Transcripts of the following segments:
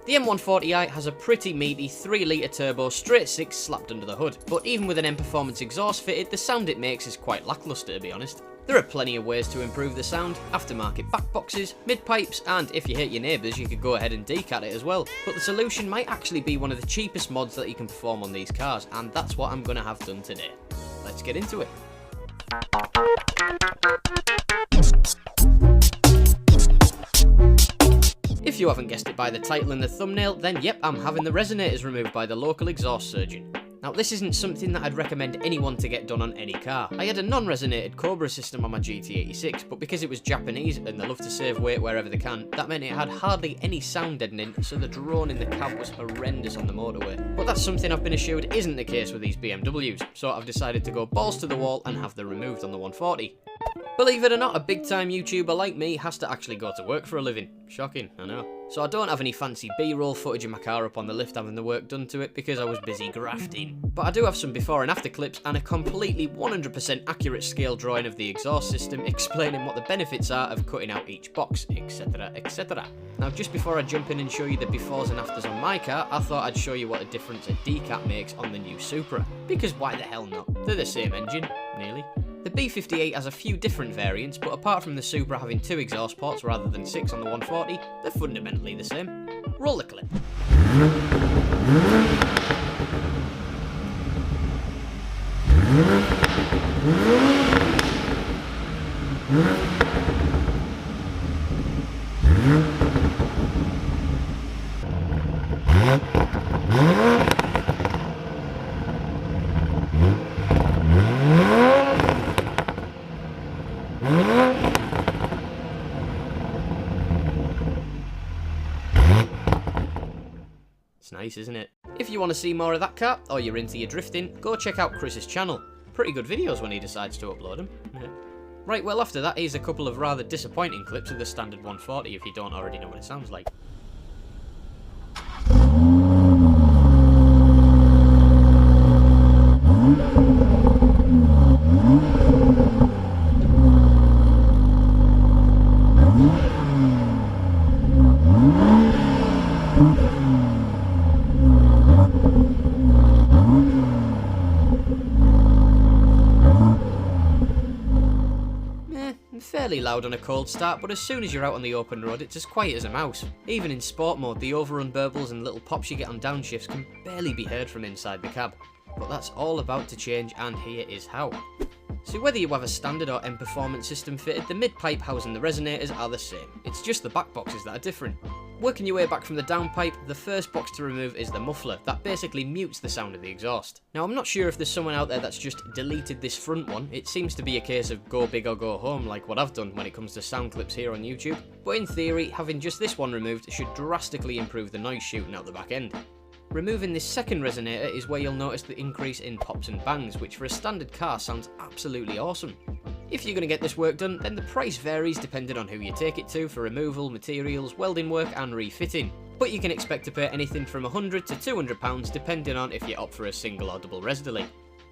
The M140i has a pretty meaty 3 litre turbo straight 6 slapped under the hood, but even with an M Performance exhaust fitted, the sound it makes is quite lacklustre, to be honest. There are plenty of ways to improve the sound: aftermarket back boxes, mid pipes, and if you hate your neighbours you could go ahead and decat it as well. But the solution might actually be one of the cheapest mods that you can perform on these cars, and that's what I'm going to have done today. Let's get into it. If you haven't guessed it by the title and the thumbnail, then yep, I'm having the resonators removed by the local exhaust surgeon. Now this isn't something that I'd recommend anyone to get done on any car. I had a non-resonated Cobra system on my GT86, but because it was Japanese and they love to save weight wherever they can, that meant it had hardly any sound deadening, so the drone in the cab was horrendous on the motorway. But that's something I've been assured isn't the case with these BMWs, so I've decided to go balls to the wall and have them removed on the 140. Believe it or not, a big time YouTuber like me has to actually go to work for a living. Shocking, I know. So I don't have any fancy B-roll footage of my car up on the lift having the work done to it because I was busy grafting. But I do have some before and after clips and a completely 100% accurate scale drawing of the exhaust system explaining what the benefits are of cutting out each box, etc, etc. Now just before I jump in and show you the befores and afters on my car, I thought I'd show you what a difference a decat makes on the new Supra. Because why the hell not? They're the same engine, nearly. The B58 has a few different variants, but apart from the Supra having 2 exhaust ports rather than 6 on the 140, they're fundamentally the same. Roll the clip. It's nice, isn't it? If you want to see more of that car, or you're into your drifting, go check out Chris's channel. Pretty good videos when he decides to upload them. Yeah. Right, well after that, here's a couple of rather disappointing clips of the standard 140 if you don't already know what it sounds like. Fairly loud on a cold start, but as soon as you're out on the open road it's as quiet as a mouse. Even in sport mode, the overrun burbles and little pops you get on downshifts can barely be heard from inside the cab. But that's all about to change, and here is how. So whether you have a standard or M Performance system fitted, the mid-pipe housing the resonators are the same. It's just the back boxes that are different. Working your way back from the downpipe, the first box to remove is the muffler, that basically mutes the sound of the exhaust. Now I'm not sure if there's someone out there that's just deleted this front one. It seems to be a case of go big or go home, like what I've done when it comes to sound clips here on YouTube. But in theory, having just this one removed should drastically improve the noise shooting out the back end. Removing this second resonator is where you'll notice the increase in pops and bangs, which for a standard car sounds absolutely awesome. If you're going to get this work done, then the price varies depending on who you take it to for removal, materials, welding work and refitting. But you can expect to pay anything from £100 to £200 depending on if you opt for a single or double res delay.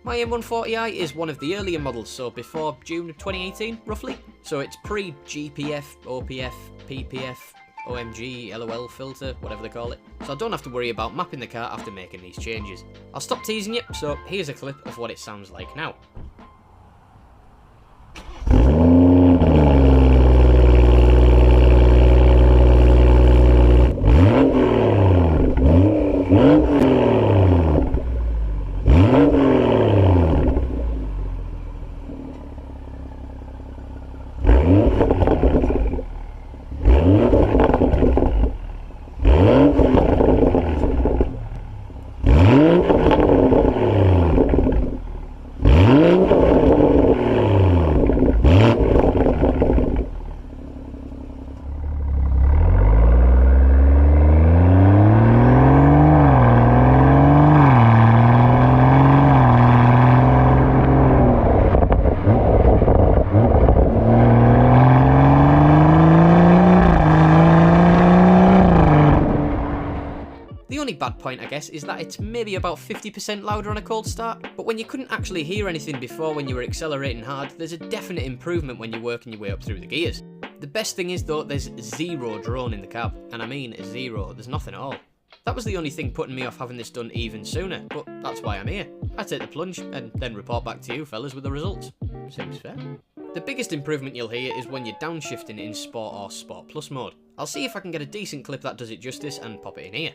My M140i is one of the earlier models, so before June of 2018 roughly. So it's pre-GPF, OPF, PPF, OMG, LOL filter, whatever they call it. So I don't have to worry about mapping the car after making these changes. I'll stop teasing you, so here's a clip of what it sounds like now. The only bad point, I guess, is that it's maybe about 50% louder on a cold start, but when you couldn't actually hear anything before when you were accelerating hard, there's a definite improvement when you're working your way up through the gears. The best thing is though, there's zero drone in the cab, and I mean zero, there's nothing at all. That was the only thing putting me off having this done even sooner, but that's why I'm here. I take the plunge, and then report back to you fellas with the results. Seems fair. The biggest improvement you'll hear is when you're downshifting in Sport or Sport Plus mode. I'll see if I can get a decent clip that does it justice and pop it in here.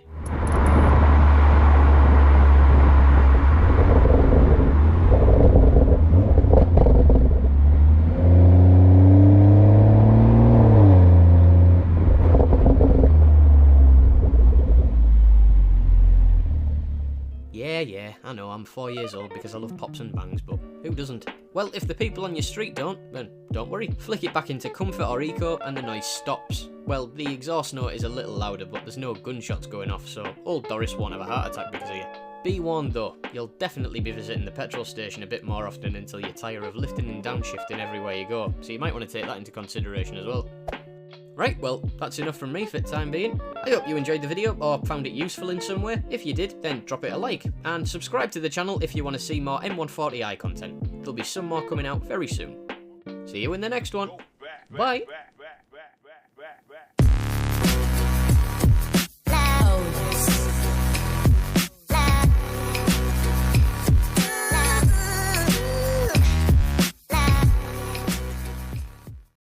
Yeah, I know, I'm 4 years old because I love pops and bangs, but who doesn't? Well, if the people on your street don't, then don't worry. Flick it back into comfort or eco and the noise stops. Well, the exhaust note is a little louder, but there's no gunshots going off, so old Doris won't have a heart attack because of you. Be warned though, you'll definitely be visiting the petrol station a bit more often until you're tired of lifting and downshifting everywhere you go, so you might want to take that into consideration as well. Right, well, that's enough from me for the time being. I hope you enjoyed the video or found it useful in some way. If you did, then drop it a like, and subscribe to the channel if you want to see more M140i content. There'll be some more coming out very soon. See you in the next one. Bye!